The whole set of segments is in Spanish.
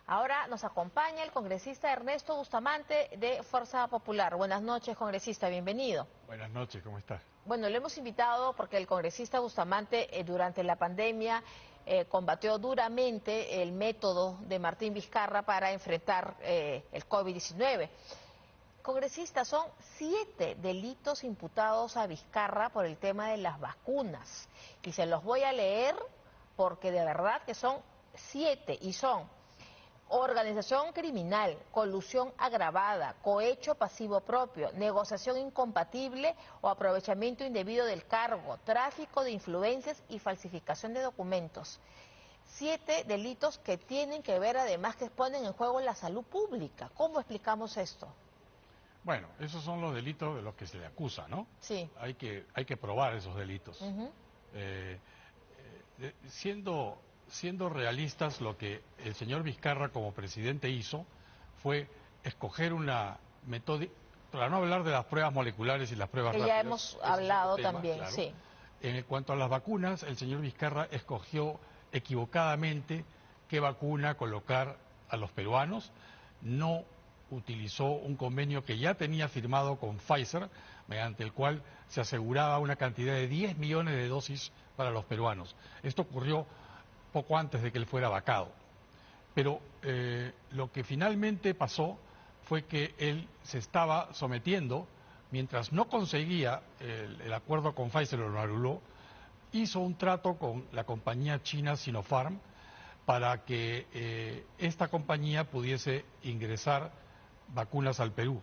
Ahora nos acompaña el congresista Ernesto Bustamante de Fuerza Popular. Buenas noches, congresista, bienvenido. Buenas noches, ¿cómo estás? Bueno, le hemos invitado porque el congresista Bustamante durante la pandemia combatió duramente el método de Martín Vizcarra para enfrentar el COVID-19. Congresista, son 7 delitos imputados a Vizcarra por el tema de las vacunas. Y se los voy a leer porque de verdad que son 7 y son: organización criminal, colusión agravada, cohecho pasivo propio, negociación incompatible o aprovechamiento indebido del cargo, tráfico de influencias y falsificación de documentos. 7 delitos que tienen que ver, además, que ponen en juego la salud pública. ¿Cómo explicamos esto? Bueno, esos son los delitos de los que se le acusa, ¿no? Sí. Hay que probar esos delitos. Siendo realistas, lo que el señor Vizcarra como presidente hizo fue escoger una metódica, para no hablar de las pruebas moleculares y las pruebas que rápidas. Ya hemos hablado tema, también, claro. sí. En cuanto a las vacunas, el señor Vizcarra escogió equivocadamente qué vacuna colocar a los peruanos. No utilizó un convenio que ya tenía firmado con Pfizer, mediante el cual se aseguraba una cantidad de 10 millones de dosis para los peruanos. Esto ocurrió poco antes de que él fuera vacado. Pero lo que finalmente pasó fue que él se estaba sometiendo, mientras no conseguía el acuerdo con Pfizer, lo anuló, hizo un trato con la compañía china Sinopharm para que esta compañía pudiese ingresar vacunas al Perú.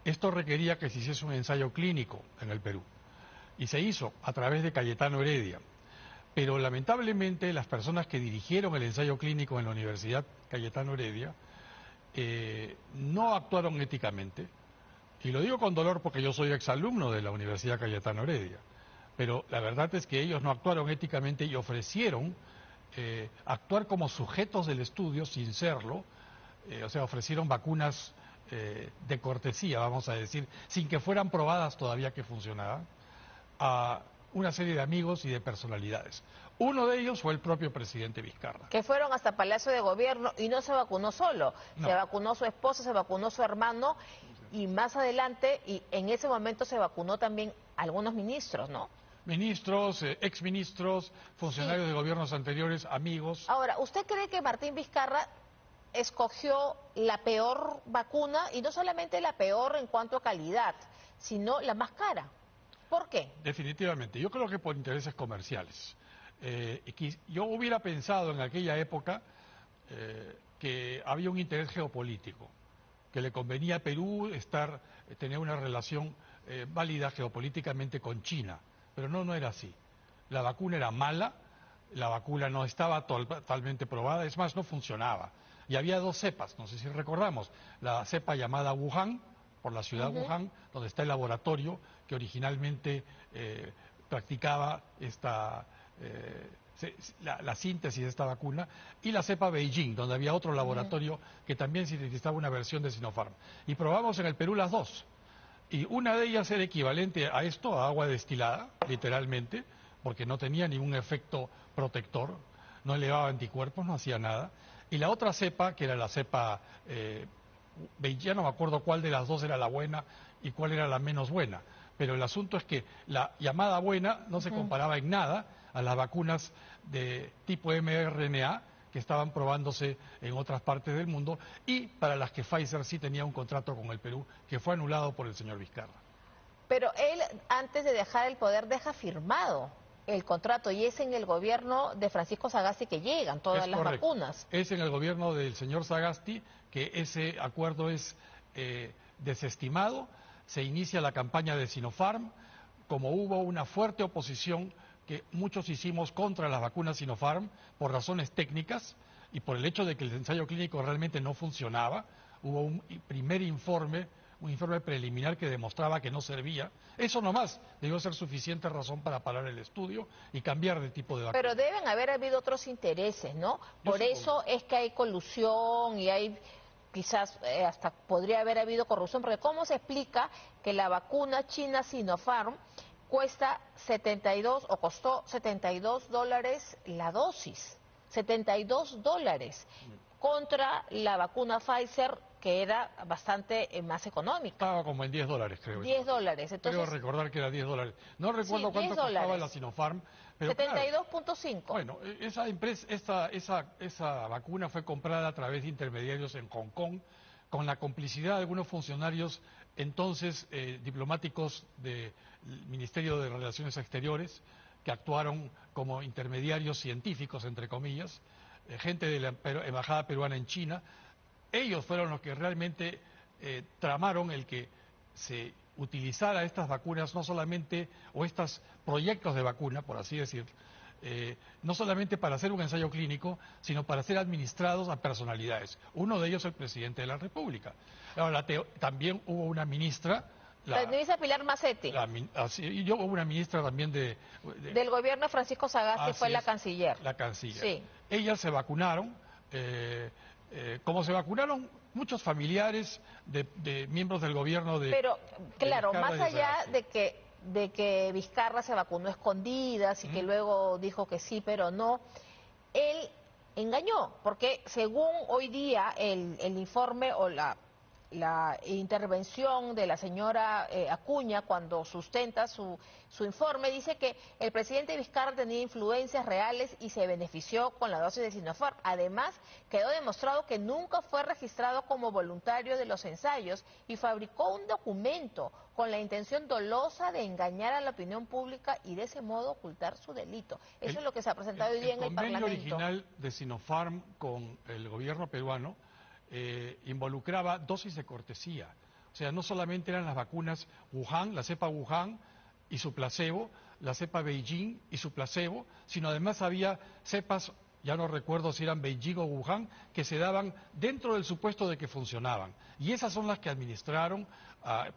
Esto requería que se hiciese un ensayo clínico en el Perú y se hizo a través de Cayetano Heredia. Pero lamentablemente las personas que dirigieron el ensayo clínico en la Universidad Cayetano Heredia no actuaron éticamente, y lo digo con dolor porque yo soy exalumno de la Universidad Cayetano Heredia, pero la verdad es que ellos no actuaron éticamente y ofrecieron actuar como sujetos del estudio sin serlo, o sea, ofrecieron vacunas de cortesía, vamos a decir, sin que fueran probadas todavía que funcionaban, a una serie de amigos y de personalidades. Uno de ellos fue el propio presidente Vizcarra. Que fueron hasta Palacio de Gobierno y no se vacunó solo, No. Se vacunó su esposa, se vacunó su hermano y más adelante, y en ese momento se vacunó también algunos ministros, ¿no? Ministros, exministros, funcionarios Sí. de gobiernos anteriores, amigos. Ahora, ¿usted cree que Martín Vizcarra escogió la peor vacuna, y no solamente la peor en cuanto a calidad, sino la más cara? ¿Por qué? Definitivamente, yo creo que por intereses comerciales. Yo hubiera pensado en aquella época que había un interés geopolítico, que le convenía a Perú tener una relación válida geopolíticamente con China, pero no era así. La vacuna era mala, la vacuna no estaba totalmente probada, es más, no funcionaba. Y había 2 cepas, no sé si recordamos, la cepa llamada Wuhan, por la ciudad de Wuhan, donde está el laboratorio que originalmente practicaba la síntesis de esta vacuna, y la cepa Beijing, donde había otro laboratorio que también sintetizaba una versión de Sinopharm. Y probamos en el Perú las 2. Y una de ellas era equivalente a esto, a agua destilada, literalmente, porque no tenía ningún efecto protector, no elevaba anticuerpos, no hacía nada. Y la otra cepa, que era la cepa ya no me acuerdo cuál de las 2 era la buena y cuál era la menos buena, pero el asunto es que la llamada buena no se comparaba en nada a las vacunas de tipo mRNA que estaban probándose en otras partes del mundo, y para las que Pfizer sí tenía un contrato con el Perú, que fue anulado por el señor Vizcarra. Pero él, antes de dejar el poder, deja firmado el contrato, y es en el gobierno de Francisco Sagasti que llegan todas las vacunas. Es en el gobierno del señor Sagasti que ese acuerdo es desestimado, se inicia la campaña de Sinopharm. Como hubo una fuerte oposición que muchos hicimos contra las vacunas Sinopharm por razones técnicas y por el hecho de que el ensayo clínico realmente no funcionaba, hubo un primer informe, un informe preliminar que demostraba que no servía. Eso nomás debió ser suficiente razón para parar el estudio y cambiar de tipo de vacuna. Pero deben haber habido otros intereses, ¿no? Por eso es que hay colusión y hay quizás hasta podría haber habido corrupción, porque ¿cómo se explica que la vacuna china Sinopharm cuesta 72 o costó $72 la dosis? $72. contra la vacuna Pfizer, que era bastante más económica. Estaba como en $10, creo. $10. Entonces, creo recordar que era $10. No recuerdo sí, cuánto costaba la Sinopharm. Pero 72.5. Bueno, esa empresa, esa vacuna fue comprada a través de intermediarios en Hong Kong, con la complicidad de algunos funcionarios entonces diplomáticos del Ministerio de Relaciones Exteriores, que actuaron como intermediarios científicos, entre comillas, gente de la Embajada Peruana en China. Ellos fueron los que realmente tramaron el que se utilizara estas vacunas, no solamente, o estos proyectos de vacuna, por así decir, no solamente para hacer un ensayo clínico, sino para ser administrados a personalidades. Uno de ellos el presidente de la República. Ahora, también hubo una ministra, La ministra Pilar Macetti. Y yo hubo una ministra también del gobierno de Francisco Sagasti, fue la canciller. La canciller. Sí. Ellas se vacunaron, como se vacunaron muchos familiares de miembros del gobierno de... Pero, claro, Vizcarra, más allá de que Vizcarra se vacunó a escondidas y que luego dijo que sí, pero no, él engañó, porque según hoy día el informe o la intervención de la señora Acuña, cuando sustenta su informe, dice que el presidente Vizcarra tenía influencias reales y se benefició con la dosis de Sinopharm. Además, quedó demostrado que nunca fue registrado como voluntario de los ensayos y fabricó un documento con la intención dolosa de engañar a la opinión pública y de ese modo ocultar su delito. Eso es lo que se ha presentado hoy día en el Parlamento. El convenio original de Sinopharm con el gobierno peruano involucraba dosis de cortesía. O sea, no solamente eran las vacunas Wuhan, la cepa Wuhan y su placebo, la cepa Beijing y su placebo, sino además había cepas, ya no recuerdo si eran Beijing o Wuhan, que se daban dentro del supuesto de que funcionaban. Y esas son las que administraron,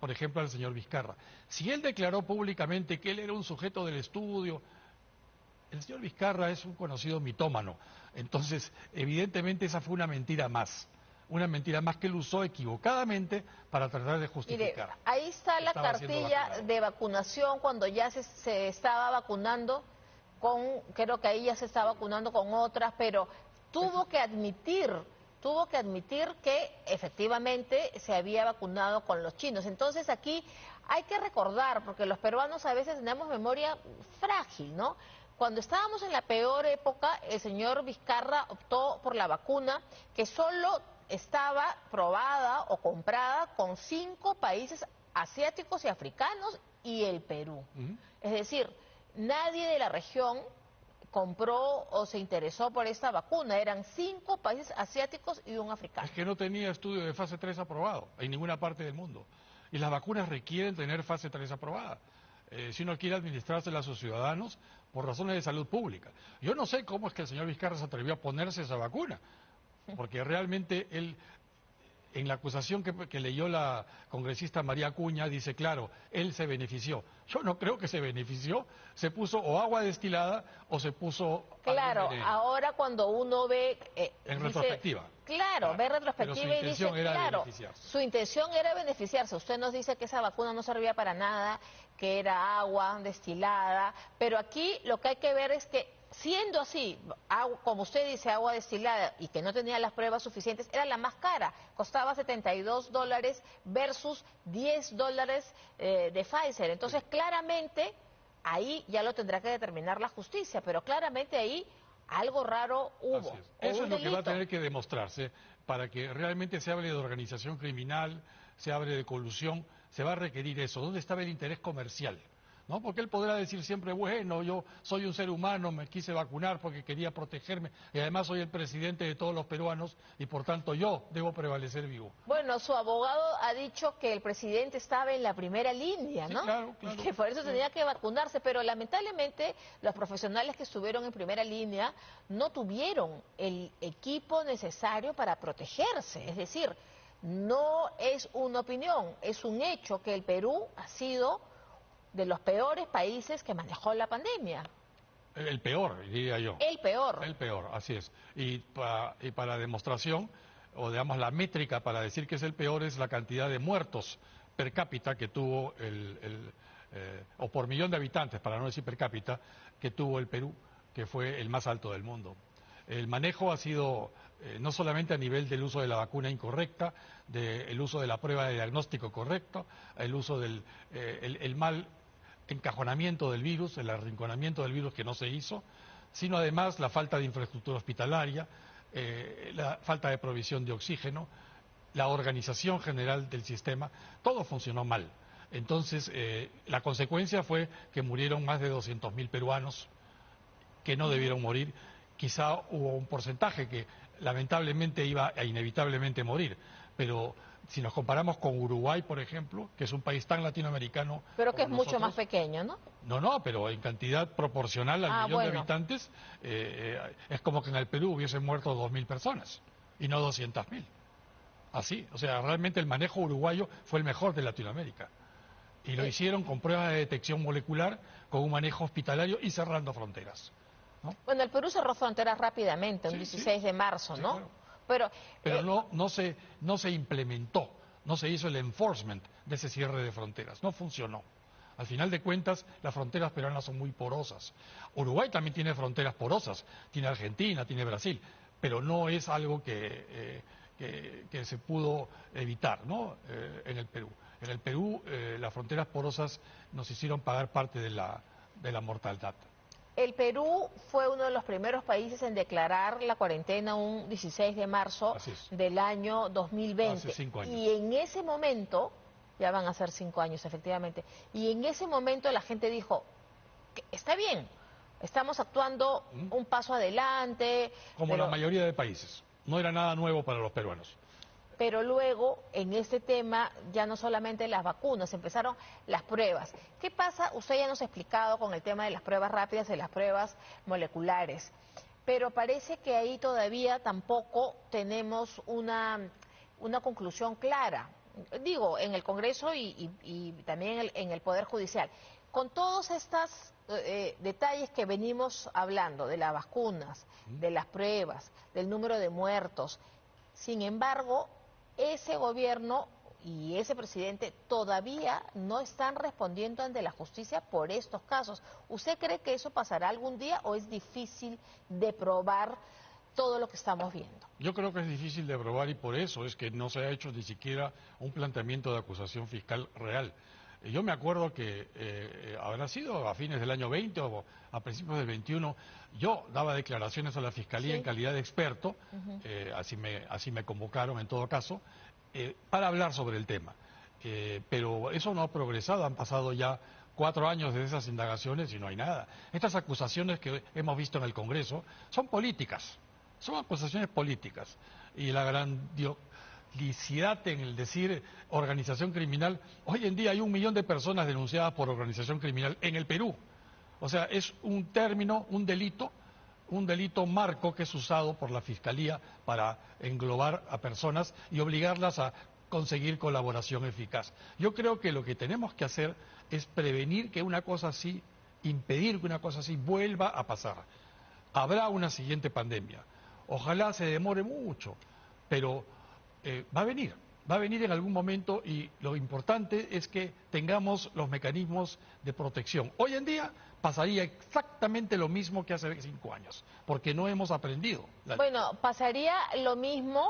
por ejemplo, al señor Vizcarra. Si él declaró públicamente que él era un sujeto del estudio, el señor Vizcarra es un conocido mitómano. Entonces, evidentemente esa fue una mentira más que él usó equivocadamente para tratar de justificar. Mire, ahí está la cartilla de vacunación cuando ya se estaba vacunando creo que ahí ya se estaba vacunando con otras, pero tuvo que admitir que efectivamente se había vacunado con los chinos. Entonces aquí hay que recordar, porque los peruanos a veces tenemos memoria frágil, ¿no? Cuando estábamos en la peor época, el señor Vizcarra optó por la vacuna que solo estaba probada o comprada con 5 países asiáticos y africanos y el Perú. Es decir, nadie de la región compró o se interesó por esta vacuna. Eran 5 países asiáticos y un africano. Es que no tenía estudio de fase 3 aprobado en ninguna parte del mundo. Y las vacunas requieren tener fase 3 aprobada. Si uno quiere administrársela a sus ciudadanos por razones de salud pública. Yo no sé cómo es que el señor Vizcarra se atrevió a ponerse esa vacuna. Porque realmente él, en la acusación que leyó la congresista María Acuña, dice, claro, él se benefició. Yo no creo que se benefició, se puso o agua destilada o se puso... Claro, ahora cuando uno ve... en retrospectiva. Claro, ve retrospectiva y dice, claro, beneficiarse. Su intención era beneficiarse. Usted nos dice que esa vacuna no servía para nada, que era agua destilada, pero aquí lo que hay que ver es que siendo así, como usted dice, agua destilada y que no tenía las pruebas suficientes, era la más cara, costaba $72 versus $10 de Pfizer. Entonces, claramente, ahí ya lo tendrá que determinar la justicia, pero claramente ahí algo raro hubo. Eso es lo que va a tener que demostrarse para que realmente se hable de organización criminal, se hable de colusión, se va a requerir eso. ¿Dónde estaba el interés comercial? ¿No? Porque él podrá decir siempre, bueno, yo soy un ser humano, me quise vacunar porque quería protegerme y además soy el presidente de todos los peruanos y por tanto yo debo prevalecer vivo. Bueno, su abogado ha dicho que el presidente estaba en la primera línea, ¿no? Sí, claro. Y que por eso tenía que vacunarse, pero lamentablemente los profesionales que estuvieron en primera línea no tuvieron el equipo necesario para protegerse. Es decir, no es una opinión, es un hecho que el Perú ha sido de los peores países que manejó la pandemia. El peor, diría yo. El peor. El peor, así es. Y para demostración, o digamos la métrica para decir que es el peor, es la cantidad de muertos per cápita que tuvo o por millón de habitantes, para no decir per cápita, que tuvo el Perú, que fue el más alto del mundo. El manejo ha sido no solamente a nivel del uso de la vacuna incorrecta, del uso de la prueba de diagnóstico correcto, el uso del el mal encajonamiento del virus, el arrinconamiento del virus que no se hizo, sino además la falta de infraestructura hospitalaria, la falta de provisión de oxígeno, la organización general del sistema, todo funcionó mal. Entonces, la consecuencia fue que murieron más de 200.000 peruanos que no debieron morir. Quizá hubo un porcentaje que lamentablemente iba a inevitablemente morir, pero si nos comparamos con Uruguay, por ejemplo, que es un país tan latinoamericano Pero que como es mucho nosotros, más pequeño, ¿no? no, pero en cantidad proporcional al millón de Bueno. habitantes, es como que en el Perú hubiesen muerto 2.000 personas y no 200.000. Así, o sea, realmente el manejo uruguayo fue el mejor de Latinoamérica. Y lo hicieron con pruebas de detección molecular, con un manejo hospitalario y cerrando fronteras, ¿no? Bueno, el Perú cerró fronteras rápidamente, un Sí, 16 de marzo, sí, ¿no? claro. Pero, Pero no se implementó, no se hizo el enforcement de ese cierre de fronteras, no funcionó. Al final de cuentas, las fronteras peruanas son muy porosas. Uruguay también tiene fronteras porosas, tiene Argentina, tiene Brasil, pero no es algo que se pudo evitar, ¿no? En el Perú. En el Perú, las fronteras porosas nos hicieron pagar parte de la mortalidad. el Perú fue uno de los primeros países en declarar la cuarentena un 16 de marzo del año 2020. Hace 5 años. Y en ese momento, ya van a ser 5 años efectivamente, y en ese momento la gente dijo, que está bien, estamos actuando un paso adelante. Como la mayoría de países. No era nada nuevo para los peruanos. Pero luego, en este tema, ya no solamente las vacunas, empezaron las pruebas. ¿Qué pasa? Usted ya nos ha explicado con el tema de las pruebas rápidas y las pruebas moleculares. Pero parece que ahí todavía tampoco tenemos una conclusión clara. Digo, en el Congreso y también en el Poder Judicial. Con todos estos detalles que venimos hablando, de las vacunas, de las pruebas, del número de muertos, sin embargo, ese gobierno y ese presidente todavía no están respondiendo ante la justicia por estos casos. ¿Usted cree que eso pasará algún día o es difícil de probar todo lo que estamos viendo? Yo creo que es difícil de probar y por eso es que no se ha hecho ni siquiera un planteamiento de acusación fiscal real. Yo me acuerdo que habrá sido a fines del año 20 o a principios del 21, yo daba declaraciones a la Fiscalía en calidad de experto, así me convocaron en todo caso, para hablar sobre el tema. Pero eso no ha progresado, han pasado ya 4 años de esas indagaciones y no hay nada. Estas acusaciones que hemos visto en el Congreso son políticas, son acusaciones políticas. Y la grandilocuencia en el decir organización criminal, hoy en día hay 1 millón de personas denunciadas por organización criminal en el Perú. O sea, es un término, un delito marco que es usado por la Fiscalía para englobar a personas y obligarlas a conseguir colaboración eficaz. Yo creo que lo que tenemos que hacer es prevenir que una cosa así, impedir que una cosa así vuelva a pasar. Habrá una siguiente pandemia. Ojalá se demore mucho, pero va a venir en algún momento y lo importante es que tengamos los mecanismos de protección. Hoy en día pasaría exactamente lo mismo que hace 5 años, porque no hemos aprendido. Bueno, pasaría lo mismo,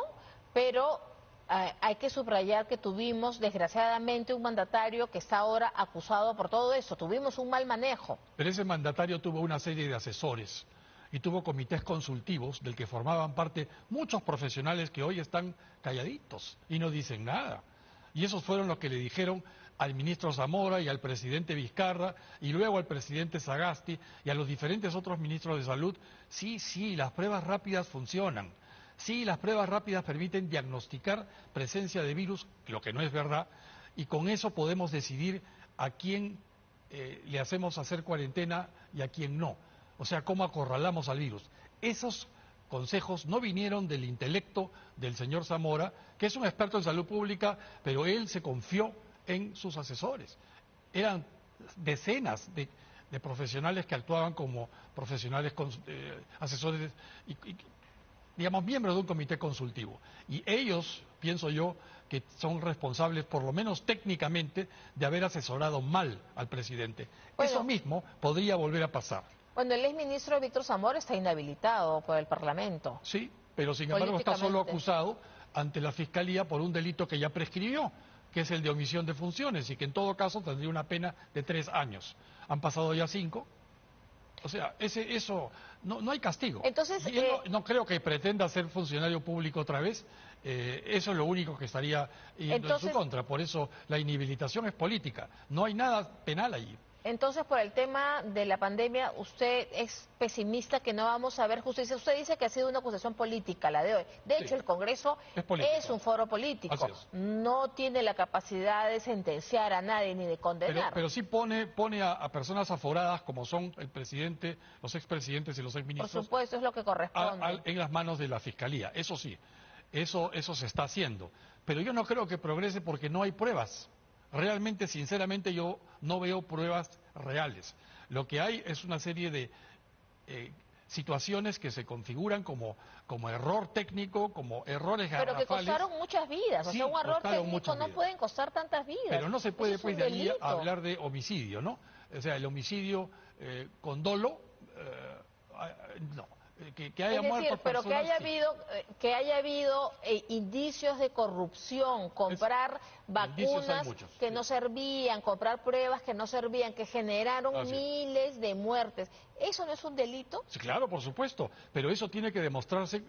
pero hay que subrayar que tuvimos, desgraciadamente, un mandatario que está ahora acusado por todo esto. Tuvimos un mal manejo. Pero ese mandatario tuvo una serie de asesores y tuvo comités consultivos del que formaban parte muchos profesionales que hoy están calladitos y no dicen nada. Y esos fueron los que le dijeron al ministro Zamora y al presidente Vizcarra y luego al presidente Sagasti y a los diferentes otros ministros de salud, sí, las pruebas rápidas funcionan. Sí, las pruebas rápidas permiten diagnosticar presencia de virus, lo que no es verdad, y con eso podemos decidir a quién le hacemos hacer cuarentena y a quién no. O sea, cómo acorralamos al virus. Esos consejos no vinieron del intelecto del señor Zamora, que es un experto en salud pública, pero él se confió en sus asesores. Eran decenas de profesionales que actuaban como profesionales asesores y, digamos, miembros de un comité consultivo. Y ellos, pienso yo, que son responsables, por lo menos técnicamente, de haber asesorado mal al presidente. Bueno, eso mismo podría volver a pasar. Bueno, el exministro Víctor Zamora está inhabilitado por el Parlamento. Sí, pero sin embargo está solo Políticamente. acusado ante la Fiscalía por un delito que ya prescribió, que es el de omisión de funciones, y que en todo caso tendría una pena de 3 años. Han pasado ya 5. O sea, eso no hay castigo. Entonces, Y él no creo que pretenda ser funcionario público otra vez. Eso es lo único que estaría yendo en su contra. Por eso la inhabilitación es política. No hay nada penal allí. Entonces, por el tema de la pandemia, ¿usted es pesimista que no vamos a ver justicia? Usted dice que ha sido una acusación política la de hoy. De hecho, el Congreso es un foro político. No tiene la capacidad de sentenciar a nadie ni de condenar. Pero sí pone a personas aforadas, como son el presidente, los expresidentes y los exministros. Por supuesto, es lo que corresponde. En las manos de la Fiscalía. Eso sí, eso se está haciendo. Pero yo no creo que progrese porque no hay pruebas. Realmente, sinceramente, yo no veo pruebas reales. Lo que hay es una serie de situaciones que se configuran como error técnico, como errores garrafales. Pero que costaron muchas vidas. O sea, un error técnico no pueden costar tantas vidas. Pero no se puede, pues, de ahí hablar de homicidio, ¿no? O sea, el homicidio con dolo, no. Que haya muerto pero que haya habido indicios de corrupción, comprar vacunas que no servían, comprar pruebas que no servían, que generaron miles de muertes. ¿Eso no es un delito? Sí, claro, por supuesto, pero eso tiene que demostrarse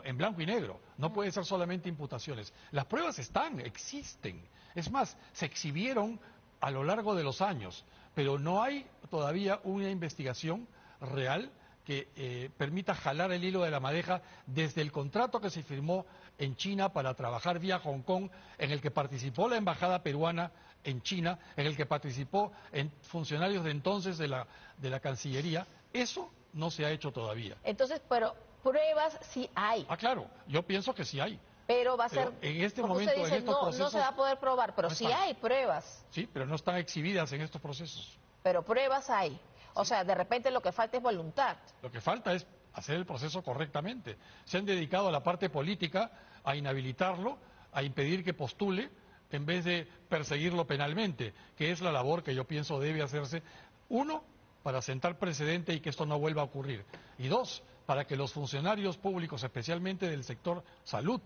en blanco y negro. No puede ser solamente imputaciones. Las pruebas existen. Es más, se exhibieron a lo largo de los años, pero no hay todavía una investigación real que permita jalar el hilo de la madeja desde el contrato que se firmó en China para trabajar vía Hong Kong, en el que participó la embajada peruana en China, en el que participó en funcionarios de entonces de la Cancillería. Eso no se ha hecho todavía. Entonces, pero pruebas sí hay. Claro, yo pienso que sí hay. Pero va a ser, en este momento, usted dice, en estos procesos, no se va a poder probar, pero sí hay pruebas. Sí, pero no están exhibidas en estos procesos. Pero pruebas hay. O sea, de repente lo que falta es voluntad. Lo que falta es hacer el proceso correctamente. Se han dedicado a la parte política, a inhabilitarlo, a impedir que postule, en vez de perseguirlo penalmente, que es la labor que yo pienso debe hacerse. 1, para sentar precedente y que esto no vuelva a ocurrir. Y 2, para que los funcionarios públicos, especialmente del sector salud,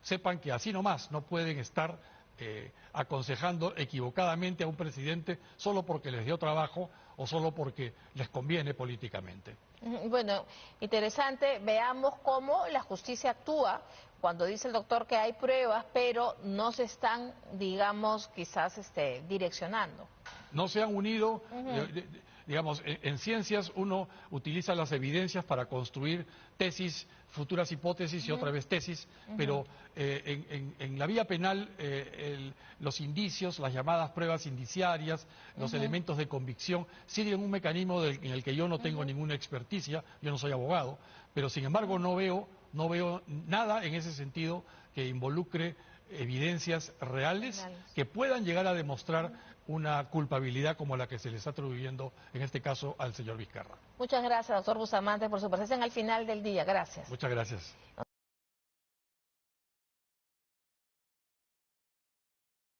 sepan que así nomás no pueden estar aconsejando equivocadamente a un presidente solo porque les dio trabajo o solo porque les conviene políticamente. Bueno, interesante. Veamos cómo la justicia actúa cuando dice el doctor que hay pruebas, pero no se están, digamos, quizás direccionando. No se han unido, digamos, en ciencias uno utiliza las evidencias para construir tesis, futuras hipótesis y otra vez tesis, pero en la vía penal los indicios, las llamadas pruebas indiciarias, los elementos de convicción, siguen un mecanismo en el que yo no tengo ninguna experticia, yo no soy abogado, pero sin embargo no veo nada en ese sentido que involucre evidencias reales que puedan llegar a demostrar una culpabilidad como la que se le está atribuyendo en este caso al señor Vizcarra. Muchas gracias, doctor Bustamante, por su presencia en Al Final del Día. Gracias. Muchas gracias.